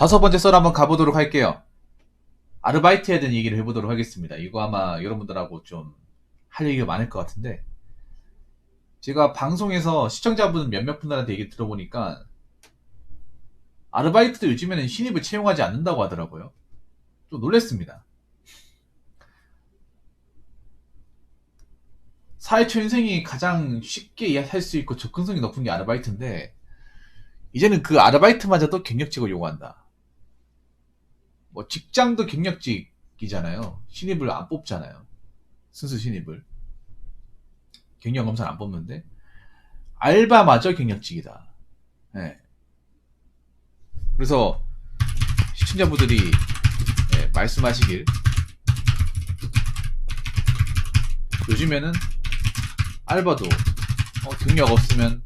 5번째 썰 한번 가보도록 할게요. 아르바이트에 대한 얘기를 해보도록 하겠습니다. 이거 아마 여러분들하고 좀 할 얘기가 많을 것 같은데, 제가 방송에서 시청자분 몇몇 분들한테 얘기 들어보니까 아르바이트도 요즘에는 신입을 채용하지 않는다고 하더라고요. 좀 놀랬습니다. 사회초년생이 가장 쉽게 할 수 있고 접근성이 높은 게 아르바이트인데, 이제는 그 아르바이트마저도 경력직을 요구한다. 뭐 직장도 경력직이잖아요. 신입을 안 뽑잖아요. 순수 신입을. 경력 검사를 안 뽑는데 알바마저 경력직이다. 네. 그래서 시청자분들이 말씀하시길, 요즘에는 알바도 경력 없으면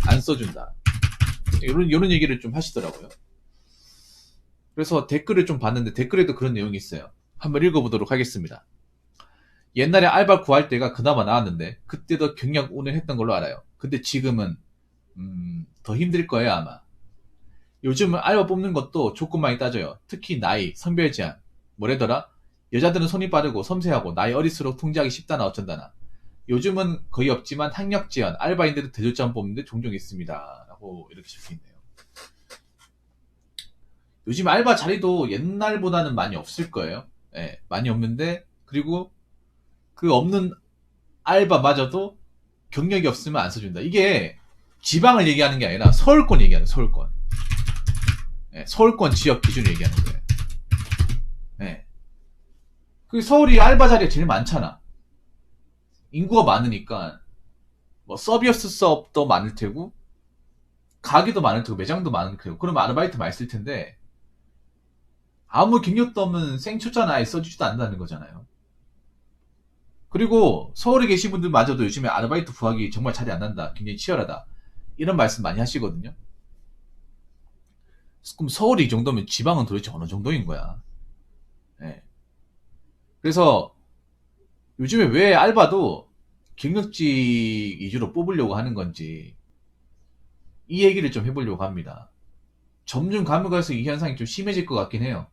안 써준다. 이런 얘기를 좀 하시더라고요. 그래서 댓글을 좀 봤는데 댓글에도 그런 내용이 있어요. 한번 읽어보도록 하겠습니다. 옛날에 알바 구할 때가 그나마 나았는데 그때도 경력 운운했던 걸로 알아요. 근데 지금은 더 힘들 거예요 아마. 요즘은 알바 뽑는 것도 조건 많이 따져요. 특히 나이, 성별 제한. 뭐래더라? 여자들은 손이 빠르고 섬세하고 나이 어릴수록 통제하기 쉽다나 어쩐다나. 요즘은 거의 없지만 학력 제한, 알바인들은 대졸자만 뽑는데 종종 있습니다. 라고 이렇게 적혀있네요. 요즘 알바 자리도 옛날보다는 많이 없을 거예요. 예, 많이 없는데, 그리고 그 없는 알바마저도 경력이 없으면 안 써준다. 이게 지방을 얘기하는 게 아니라 서울권 얘기하는 거예요. 서울권. 예, 서울권 지역 기준을 얘기하는 거예요. 예. 그 서울이 알바 자리가 제일 많잖아. 인구가 많으니까 뭐 서비스 사업도 많을 테고 가게도 많을 테고 매장도 많을 테고 그러면 아르바이트 많이 쓸 텐데 아무 경력도 없는 생초짜나 아예 써주지도 않는다는 거잖아요. 그리고 서울에 계신 분들마저도 요즘에 아르바이트 구하기 정말 자리 안 난다. 굉장히 치열하다. 이런 말씀 많이 하시거든요. 그럼 서울이 이 정도면 지방은 도대체 어느 정도인 거야. 네. 그래서 요즘에 왜 알바도 경력직 위주로 뽑으려고 하는 건지 이 얘기를 좀 해보려고 합니다. 점점 가면 갈수록 이 현상이 좀 심해질 것 같긴 해요.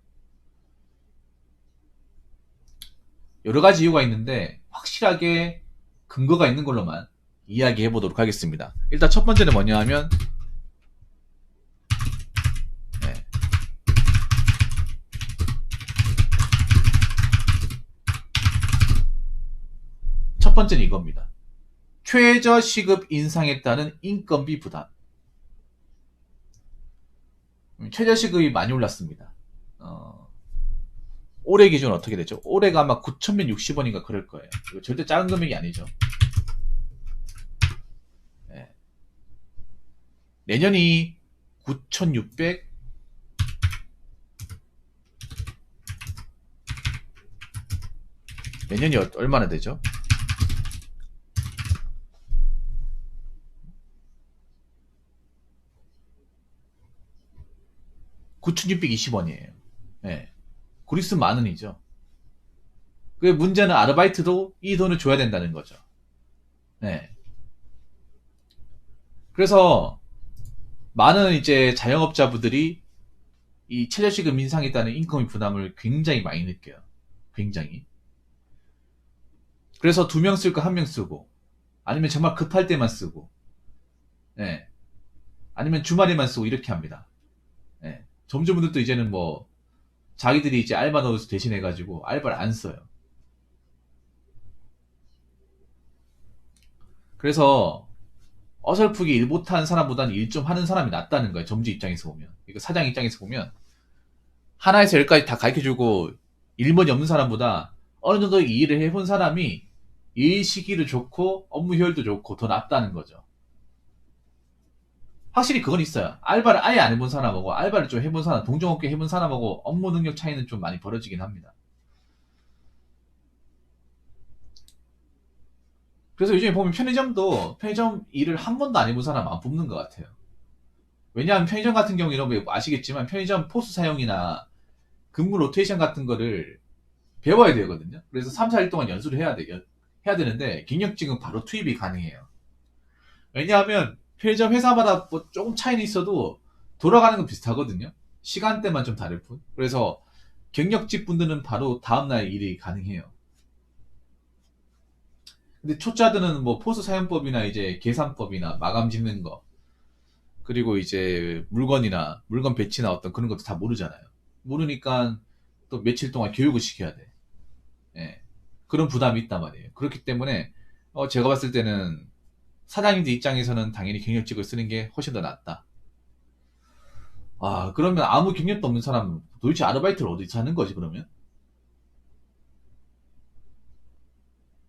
여러 가지 이유가 있는데 확실하게 근거가 있는 걸로만 이야기해 보도록 하겠습니다. 일단 첫 번째는 뭐냐 하면 첫 번째는 이겁니다. 최저시급 인상에 따른 인건비 부담. 최저시급이 많이 올랐습니다. 올해 기준 어떻게 되죠? 올해가 아마 9,160원인가 그럴 거예요. 이거 절대 작은 금액이 아니죠. 네. 내년이 9,600 내년이 얼마나 되죠? 9,620원이에요. 네. 그리스 만 원이죠. 그 문제는 아르바이트도 이 돈을 줘야 된다는 거죠. 네. 그래서 많은 이제 자영업자분들이 이 최저시급 인상에 따른 인건비 부담을 굉장히 많이 느껴요. 굉장히. 그래서 2명 쓸 거 1명 쓰고, 아니면 정말 급할 때만 쓰고, 네. 아니면 주말에만 쓰고 이렇게 합니다. 네. 점주분들도 이제는 뭐 자기들이 이제 알바 넣어서 대신해가지고 알바를 안 써요. 그래서 어설프게 일 못하는 사람보다는 일 좀 하는 사람이 낫다는 거예요. 점주 입장에서 보면. 이거 사장 입장에서 보면 하나에서 열까지 다 가르쳐주고 일머리 없는 사람보다 어느 정도 이 일을 해본 사람이 일 시기도 좋고 업무 효율도 좋고 더 낫다는 거죠. 확실히 그건 있어요. 알바를 아예 안 해본 사람하고 알바를 좀 해본 사람, 동종업계 해본 사람하고 업무 능력 차이는 좀 많이 벌어지긴 합니다. 그래서 요즘에 보면 편의점도 편의점 일을 한 번도 안 해본 사람 안 뽑는 것 같아요. 왜냐하면 편의점 같은 경우 이런 거 아시겠지만 편의점 포스 사용이나 근무 로테이션 같은 거를 배워야 되거든요. 그래서 3, 4일 동안 연수를 해야 되는데 경력직은 바로 투입이 가능해요. 왜냐하면 편의점 회사마다 뭐 조금 차이는 있어도 돌아가는 건 비슷하거든요. 시간대만 좀 다를 뿐. 그래서 경력직 분들은 바로 다음날 일이 가능해요. 근데 초짜들은 뭐 포스 사용법이나 이제 계산법이나 마감 짓는 거, 그리고 이제 물건이나 물건 배치나 어떤 그런 것도 다 모르잖아요. 모르니까 또 며칠 동안 교육을 시켜야 돼. 예. 그런 부담이 있단 말이에요. 그렇기 때문에 제가 봤을 때는 사장님들 입장에서는 당연히 경력직을 쓰는 게 훨씬 더 낫다. 아, 그러면 아무 경력도 없는 사람은 도대체 아르바이트를 어디서 하는 거지, 그러면?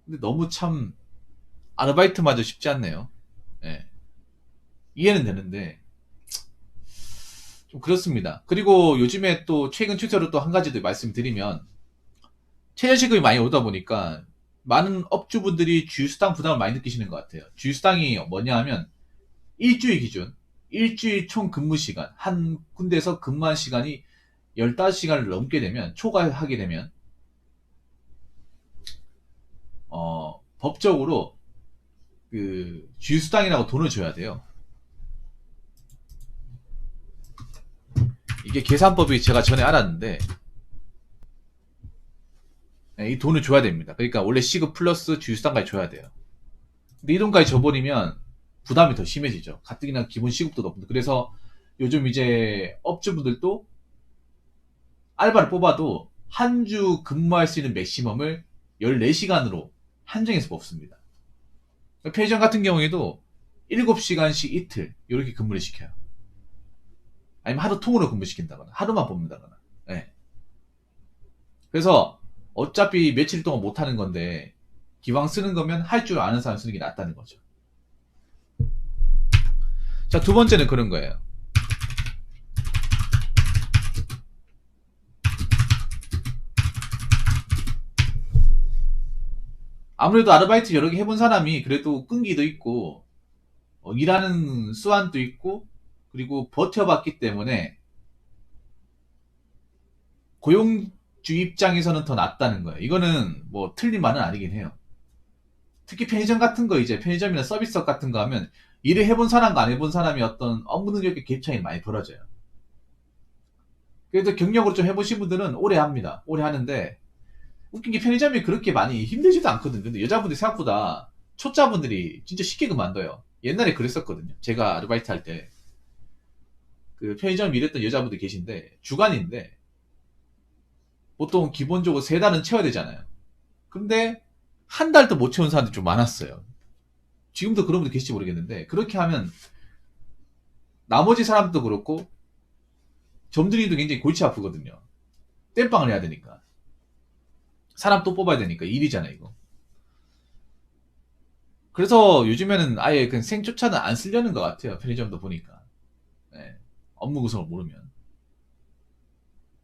근데 너무 참 아르바이트마저 쉽지 않네요. 예. 이해는 되는데 좀 그렇습니다. 그리고 요즘에 또 최근 추세로 또 한 가지 더 말씀드리면 최저시급이 많이 오다 보니까 많은 업주분들이 주휴수당 부담을 많이 느끼시는 것 같아요. 주휴수당이 뭐냐 하면 일주일 기준, 일주일 총 근무 시간, 한 군데에서 근무한 시간이 15시간을 넘게 되면, 초과하게 되면, 법적으로 그 주휴수당이라고 돈을 줘야 돼요. 이게 계산법이 제가 전에 알았는데, 이 돈을 줘야 됩니다. 그러니까 원래 시급 플러스 주휴수당까지 줘야 돼요. 근데 이 돈까지 줘버리면 부담이 더 심해지죠. 가뜩이나 기본 시급도 높은데. 그래서 요즘 이제 업주분들도 알바를 뽑아도 한 주 근무할 수 있는 맥시멈을 14시간으로 한정해서 뽑습니다. 편의점 같은 경우에도 7시간씩 이틀 이렇게 근무를 시켜요. 아니면 하루 통으로 근무시킨다거나 하루만 뽑는다거나. 네. 그래서 어차피 며칠 동안 못하는 건데 기왕 쓰는 거면 할 줄 아는 사람 쓰는 게 낫다는 거죠. 자, 두 번째는 그런 거예요. 아무래도 아르바이트 여러 개 해본 사람이 그래도 끈기도 있고 일하는 수완도 있고 그리고 버텨봤기 때문에 고용주 입장에서는 더 낫다는 거예요. 이거는 뭐 틀린 말은 아니긴 해요. 특히 편의점 같은 거, 이제 편의점이나 서비스업 같은 거 하면 일을 해본 사람과 안 해본 사람이 어떤 업무 능력의 갭 차이 많이 벌어져요. 그래도 경력으로 좀 해보신 분들은 오래 합니다. 오래 하는데 웃긴 게 편의점이 그렇게 많이 힘들지도 않거든요. 근데 여자분들이 생각보다 초짜분들이 진짜 쉽게 그만둬요. 옛날에 그랬었거든요. 제가 아르바이트 할 때 그 편의점 일했던 여자분들 계신데 주간인데 보통 기본적으로 3달은 채워야 되잖아요. 근데 한 달도 못 채운 사람들이 좀 많았어요. 지금도 그런 분들 계실지 모르겠는데 그렇게 하면 나머지 사람도 그렇고 점들이도 굉장히 골치 아프거든요. 땜빵을 해야 되니까. 사람 또 뽑아야 되니까 일이잖아요, 이거. 그래서 요즘에는 아예 그냥 생조차는 안 쓰려는 것 같아요. 편의점도 보니까. 네. 업무 구성을 모르면.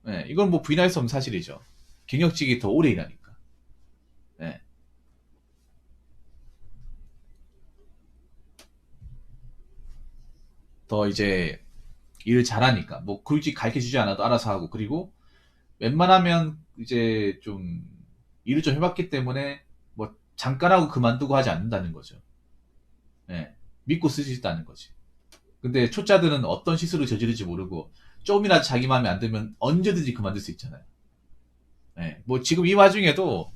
네. 이건 뭐 부인할 수 없는 사실이죠. 경력직이 더 오래 일하니까. 네. 더 이제 일을 잘하니까. 뭐 굳이 가르쳐 주지 않아도 알아서 하고. 그리고 웬만하면 이제 좀 일을 좀 해봤기 때문에 뭐 잠깐 하고 그만두고 하지 않는다는 거죠. 네. 믿고 쓸 수 있다는 거지. 근데 초짜들은 어떤 실수를 저지를지 모르고 조금이라도 자기 마음에 안 들면 언제든지 그만둘 수 있잖아요. 네. 뭐 지금 이 와중에도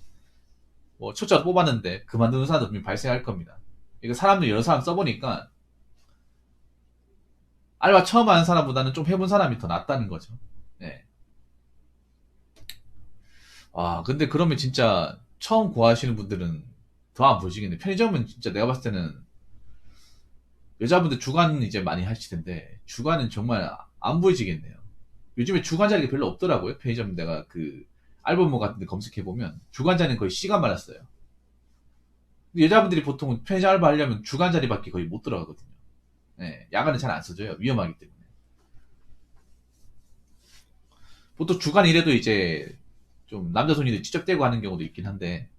뭐 초짜 뽑았는데 그만두는 사람도 분명히 발생할 겁니다. 이거 사람들 여러 사람 써보니까 알바 처음 하는 사람보다는 좀 해본 사람이 더 낫다는 거죠. 네. 아, 근데 그러면 진짜 처음 구하시는 분들은 더 안 보시겠네. 편의점은 진짜 내가 봤을 때는 여자분들 주간 이제 많이 하실 텐데 주간은 정말 안 보이시겠네요. 요즘에 주간 자리가 별로 없더라고요. 편의점 내가 그 알버모 같은 데 검색해 보면 주간 자리는 거의 시간 많았어요. 근데 여자분들이 보통 편의점 알바 하려면 주간 자리밖에 거의 못 들어가거든요. 네, 야간은 잘 안 써져요. 위험하기 때문에. 보통 주간 일해도 이제 좀 남자 손님들 찌적대고 하는 경우도 있긴 한데.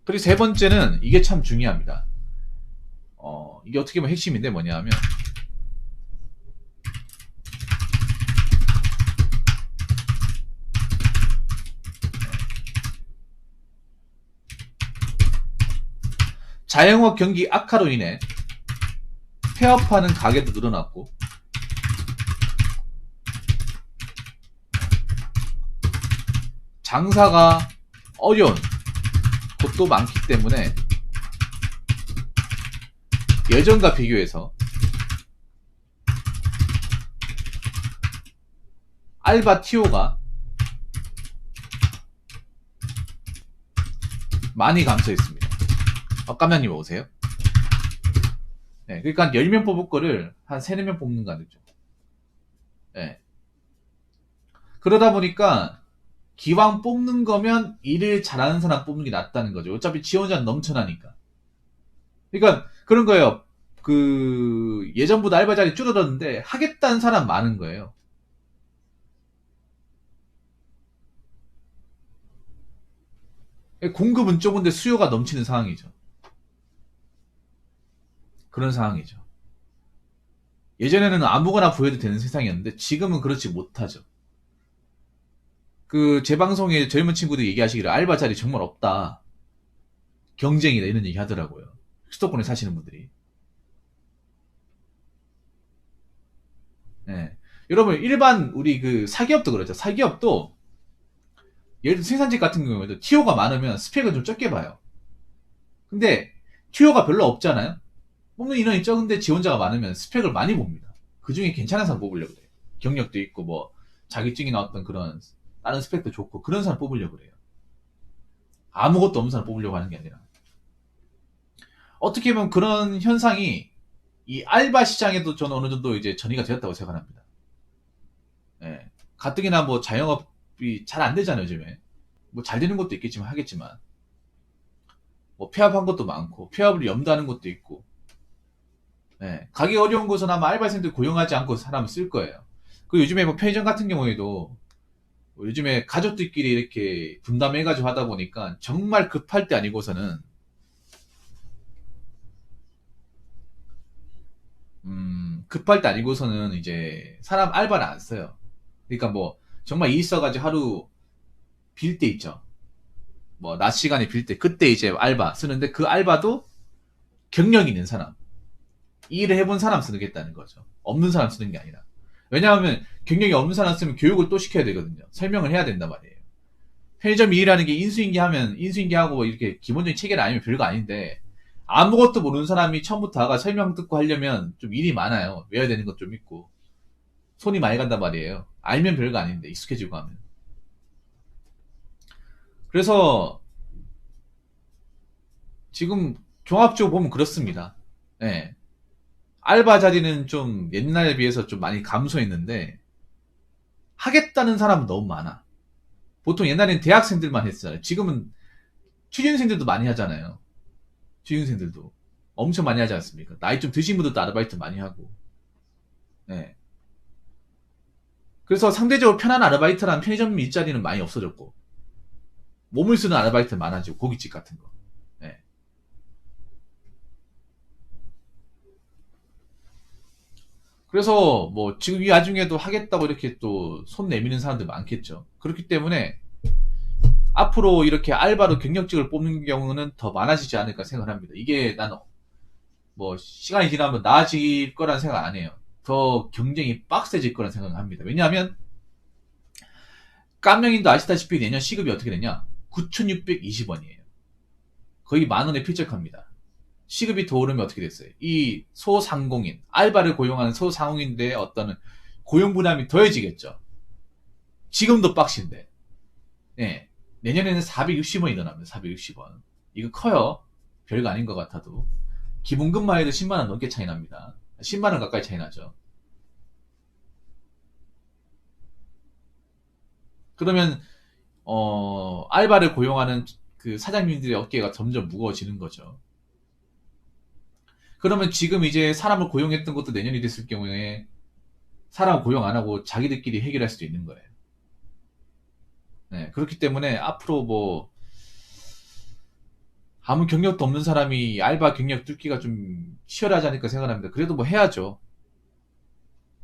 그리고 세 번째는 이게 참 중요합니다. 이게 어떻게 보면 핵심인데 뭐냐 하면 자영업 경기 악화로 인해 폐업하는 가게도 늘어났고 장사가 어려운 곳도 많기 때문에 예전과 비교해서 알바 TO가 많이 감소했습니다. 깜냥님 오세요? 네, 그러니까 한 10명 뽑을 거를 한 3, 4명 뽑는 거 아니죠. 네. 그러다 보니까 기왕 뽑는 거면 일을 잘하는 사람 뽑는 게 낫다는 거죠. 어차피 지원자는 넘쳐나니까. 그러니까 그런 거예요. 그 예전보다 알바 자리 줄어들었는데 하겠다는 사람 많은 거예요. 공급은 좁은데 수요가 넘치는 상황이죠. 그런 상황이죠. 예전에는 아무거나 보여도 되는 세상이었는데 지금은 그렇지 못하죠. 그 제 방송에 젊은 친구들이 얘기하시기를 알바 자리 정말 없다. 경쟁이다 이런 얘기 하더라고요. 수도권에 사시는 분들이. 네. 여러분 일반 우리 그 사기업도 그렇죠. 사기업도 예를 들어 생산직 같은 경우에도 TO가 많으면 스펙을 좀 적게 봐요. 근데 TO가 별로 없잖아요. 뽑는 인원이 적은데 지원자가 많으면 스펙을 많이 봅니다. 그 중에 괜찮은 사람 뽑으려고 그래요. 경력도 있고 뭐 자격증이 나왔던 그런 다른 스펙도 좋고 그런 사람 뽑으려고 그래요. 아무것도 없는 사람 뽑으려고 하는 게 아니라. 어떻게 보면 그런 현상이 이 알바 시장에도 저는 어느 정도 이제 전이가 되었다고 생각합니다. 예. 가뜩이나 뭐 자영업이 잘 안 되잖아요, 요즘에. 뭐 잘 되는 것도 있겠지만 하겠지만. 뭐 폐업한 것도 많고, 폐업을 염두하는 것도 있고. 예. 가기 어려운 곳은 아마 알바생들 고용하지 않고 사람을 쓸 거예요. 그 요즘에 뭐 편의점 같은 경우에도 뭐 요즘에 가족들끼리 이렇게 분담해가지고 하다 보니까 정말 급할 때 아니고서는 급할 때 아니고서는 이제 사람 알바를 안 써요. 그러니까 뭐 정말 일 있어가지고 하루 빌 때 있죠. 뭐 낮 시간에 빌 때 그때 이제 알바 쓰는데 그 알바도 경력 있는 사람, 일을 해본 사람 쓰겠다는 거죠. 없는 사람 쓰는 게 아니라. 왜냐하면 경력이 없는 사람 쓰면 교육을 또 시켜야 되거든요. 설명을 해야 된단 말이에요. 편의점 일이라는 게 인수인계하면 인수인계하고 이렇게 기본적인 체계를 아니면 별거 아닌데 아무것도 모르는 사람이 처음부터 다가 설명 듣고 하려면 좀 일이 많아요. 외워야 되는 것 좀 있고 손이 많이 간단 말이에요. 알면 별거 아닌데 익숙해지고 하면. 그래서 지금 종합적으로 보면 그렇습니다. 네. 알바 자리는 좀 옛날에 비해서 좀 많이 감소했는데 하겠다는 사람은 너무 많아. 보통 옛날엔 대학생들만 했잖아요. 지금은 취준생들도 많이 하잖아요. 취준생들도 엄청 많이 하지 않습니까? 나이 좀 드신 분들도 아르바이트 많이 하고. 네. 그래서 상대적으로 편한 아르바이트란 편의점 일자리는 많이 없어졌고 몸을 쓰는 아르바이트 많아지고 고깃집 같은 거. 네. 그래서 뭐 지금 이 와중에도 하겠다고 이렇게 또 손 내미는 사람들 많겠죠. 그렇기 때문에 앞으로 이렇게 알바로 경력직을 뽑는 경우는 더 많아지지 않을까 생각을 합니다. 이게 나는 뭐 시간이 지나면 나아질 거란 생각 안 해요. 더 경쟁이 빡세질 거란 생각을 합니다. 왜냐하면 깜명님도 아시다시피 내년 시급이 어떻게 되냐? 9,620원이에요. 거의 만원에 필적합니다. 시급이 더 오르면 어떻게 됐어요? 이 소상공인, 알바를 고용하는 소상공인들의 어떤 고용 부담이 더해지겠죠. 지금도 빡신데. 네. 내년에는 460원이 늘어납니다. 460원. 이거 커요. 별거 아닌 것 같아도. 기본급만 해도 10만원 넘게 차이 납니다. 10만원 가까이 차이 나죠. 그러면 알바를 고용하는 그 사장님들의 어깨가 점점 무거워지는 거죠. 그러면 지금 이제 사람을 고용했던 것도 내년이 됐을 경우에 사람 고용 안 하고 자기들끼리 해결할 수도 있는 거예요. 네, 그렇기 때문에 앞으로 뭐 아무 경력도 없는 사람이 알바 경력 뚫기가 좀 치열하지 않을까 생각합니다. 그래도 뭐 해야죠.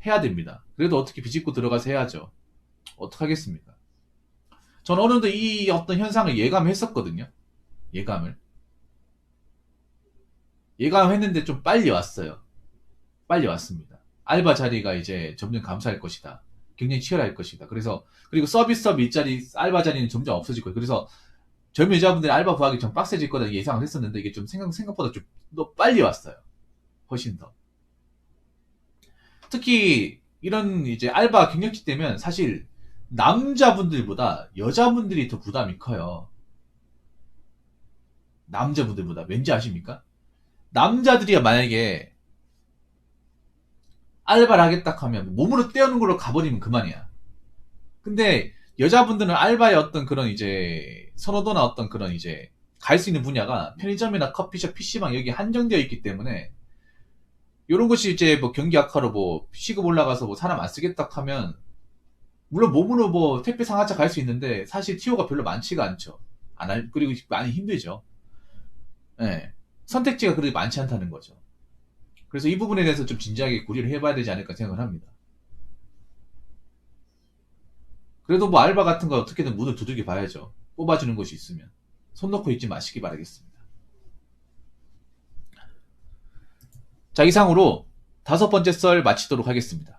해야 됩니다. 그래도 어떻게 비집고 들어가서 해야죠. 어떡하겠습니까? 저는 어느 정도 이 어떤 현상을 예감했었거든요. 예감을. 예감했는데 좀 빨리 왔어요. 빨리 왔습니다. 알바 자리가 이제 점점 감소할 것이다. 경쟁이 치열할 것이다. 그리고 서비스업 일자리, 알바 자리는 점점 없어질 거예요. 그래서 젊은 여자분들이 알바 구하기 좀 빡세질 거다 예상을 했었는데, 이게 좀 생각보다 좀 더 빨리 왔어요. 훨씬 더. 특히 이런 이제 알바 경력직 되면 사실 남자분들보다 여자분들이 더 부담이 커요. 남자분들보다. 왠지 아십니까? 남자들이야 만약에 알바를 하겠다 하면 몸으로 때우는 걸로 가버리면 그만이야. 근데 여자분들은 알바의 어떤 그런 이제 선호도나 어떤 그런 이제 갈 수 있는 분야가 편의점이나 커피숍, PC방 여기 한정되어 있기 때문에, 요런 것이 이제 뭐 경기 악화로 뭐 시급 올라가서 뭐 사람 안 쓰겠다 하면, 물론 몸으로 뭐 택배 상하차 갈 수 있는데 사실 티오가 별로 많지가 않죠. 그리고 많이 힘들죠. 예. 선택지가 그렇게 많지 않다는 거죠. 그래서 이 부분에 대해서 좀 진지하게 고려를 해봐야 되지 않을까 생각을 합니다. 그래도 뭐 알바 같은 거 어떻게든 문을 두들겨 봐야죠. 뽑아주는 곳이 있으면. 손 놓고 있지 마시기 바라겠습니다. 자, 이상으로 5번째 썰 마치도록 하겠습니다.